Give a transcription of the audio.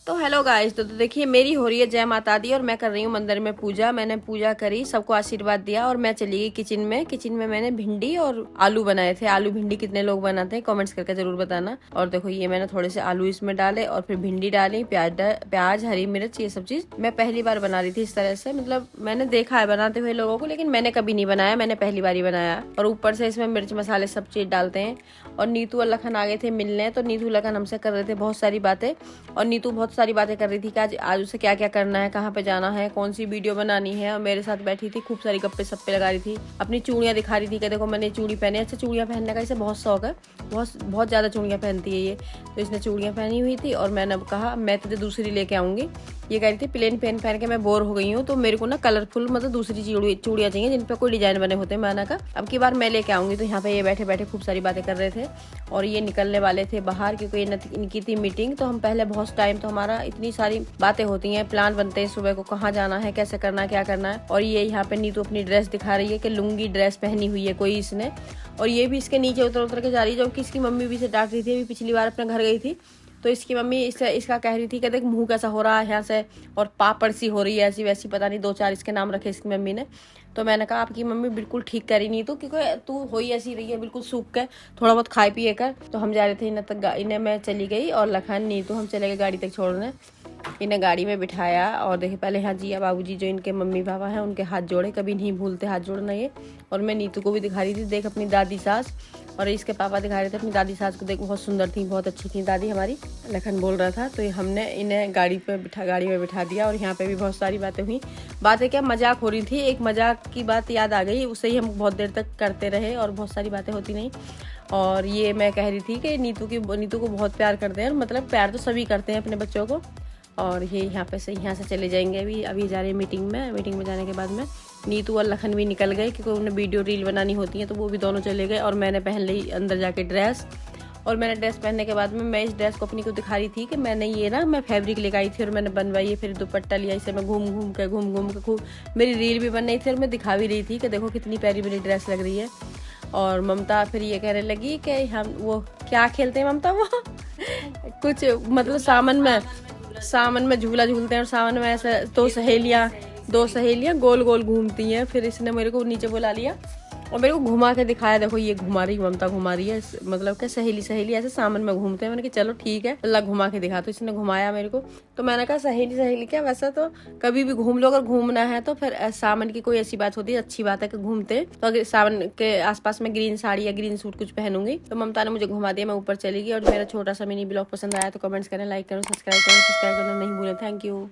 तो hello guys, तो देखिए मेरी हो रही है जय माता दी और मैं कर रही हूँ मंदिर में पूजा। मैंने पूजा करी, सबको आशीर्वाद दिया और मैं चली गई किचन में। किचन में मैंने भिंडी और आलू बनाए थे। आलू भिंडी कितने लोग बनाते हैं कमेंट्स करके जरूर बताना। और देखो ये मैंने थोड़े से आलू इसमें डाले और फिर भिंडी डाली, प्याज हरी मिर्च, ये सब चीज मैं पहली बार बना रही थी इस तरह से। मतलब मैंने देखा है बनाते हुए लोगों को, लेकिन मैंने कभी नहीं बनाया, मैंने पहली बार ही बनाया। और ऊपर से इसमें मिर्च मसाले सब चीज डालते हैं। और नीतू और लखन आ गए थे मिलने, तो नीतू लखन हमसे कर रहे थे बहुत सारी बातें और नीतू बहुत सारी बातें कर रही थी कि आज उसे क्या क्या करना है, कहाँ पे जाना है, कौन सी वीडियो बनानी है। और मेरे साथ बैठी थी, खूब सारी गप्पे सप्पे लगा रही थी, अपनी चूड़ियाँ दिखा रही थी कि देखो मैंने चूड़ी पहने। अच्छा, चूड़ियाँ पहनने का इसे बहुत शौक है, बहुत ज़्यादा चूड़ियाँ पहनती है ये। तो इसने चूड़ियाँ पहनी हुई थी और मैंने अब कहा मैं तुझे दूसरी लेके आऊँगी। ये कह रही थी प्लेन पेन पहन के मैं बोर हो गई हूँ, तो मेरे को ना कलरफुल मतलब दूसरी चूड़ियाँ चाहिए जिन पे कोई डिजाइन बने होते हैं। मैंने कहा अब की बार मैं लेके आऊँगी। तो यहाँ पे ये बैठे बैठे खूब सारी बातें कर रहे थे और ये निकलने वाले थे बाहर क्योंकि इनकी थी मीटिंग। तो हम पहले बहुत टाइम, तो हमारा इतनी सारी बातें होती हैं, प्लान बनते हैं सुबह को कहाँ जाना है, कैसे करना है, क्या करना है। और ये यहाँ पे नीतू अपनी ड्रेस दिखा रही है कि लुंगी ड्रेस पहनी हुई है कोई इसने, और ये भी इसके नीचे उतर उतर के जा रही है, जबकि इसकी मम्मी भी इसे डांट रही थी। अभी पिछली बार अपने घर गई थी तो इसकी मम्मी इसका कह रही थी कि देख मुंह कैसा हो रहा है यहाँ से, और पापड़ सी हो रही है, ऐसी वैसी, पता नहीं 2-4 इसके नाम रखे इसकी मम्मी ने। तो मैंने कहा आपकी मम्मी बिल्कुल ठीक करी नहीं, तो क्योंकि तू हो ही ऐसी रही है बिल्कुल सूख के, थोड़ा बहुत खाए पिए कर। तो हम जा रहे थे इन्हें तक, इन्हें मैं चली गई और लखन नहीं, तो हम चले गए गाड़ी तक छोड़ने। इन्हें गाड़ी में बिठाया और देखिए पहले यहाँ जिया बाबूजी जो इनके मम्मी पापा हैं उनके हाथ जोड़े, कभी नहीं भूलते हाथ जोड़ना ये। और मैं नीतू को भी दिखा रही थी देख अपनी दादी सास, और इसके पापा दिखा रहे थे अपनी दादी सास को, देख बहुत सुंदर थी, बहुत अच्छी थी दादी हमारी, लखन बोल रहा था। तो हमने इन्हें गाड़ी में बिठा दिया और यहाँ पे भी बहुत सारी बातें हुई। बातें क्या, मजाक हो रही थी। एक मजाक की बात याद आ गई, उससे ही हम बहुत देर तक करते रहे और बहुत सारी बातें होती नहीं। और ये मैं कह रही थी कि नीतू को बहुत प्यार करते हैं, मतलब प्यार तो सभी करते हैं अपने बच्चों को। और ये यहाँ से चले जाएंगे। अभी जा रहे हैं मीटिंग में जाने के बाद में नीतू और लखन भी निकल गए क्योंकि उन्हें वीडियो रील बनानी होती है, तो वो भी दोनों चले गए। और मैंने पहन ली अंदर जाके ड्रेस, और मैंने ड्रेस पहनने के बाद में मैं इस ड्रेस को अपनी को दिखा रही थी कि मैंने ये ना मैं फैब्रिक लेकर आई थी और मैंने बनवाई है, फिर दुपट्टा लिया, इसे मैं घूम घूम के खूब मेरी रील भी बन रही थी और मैं दिखा भी रही थी कि देखो कितनी प्यारी मेरी ड्रेस लग रही है। और ममता फिर ये कहने लगी कि हम वो क्या खेलते हैं ममता, वो कुछ मतलब सामन में झूला झूलते हैं और सामन में ऐसा दो सहेलियां गोल गोल घूमती हैं। फिर इसने मेरे को नीचे बुला लिया और मेरे को घुमा के दिखाया, देखो ये घुमा रही, ममता घुमा रही है, मतलब कि सहेली ऐसे सामन में घूमते हैं। मैंने कहा चलो ठीक है, अल्लाह घुमा के दिखा। तो इसने घुमाया मेरे को, तो मैंने कहा सहेली क्या, वैसा तो कभी भी घूम लो, अगर घूमना है तो फिर सावन की कोई ऐसी बात होती है, अच्छी बात है कि घूमते। तो अगर सावन के आसपास में ग्रीन साड़ी या ग्रीन सूट कुछ पहनूंगी। तो ममता ने मुझे घुमा दिया, मैं ऊपर चली गई। और मेरा छोटा सा मिनी ब्लॉग पसंद आया तो कमेंट्स करें, लाइक करें, सब्सक्राइब करना नहीं भूलें। Thank you.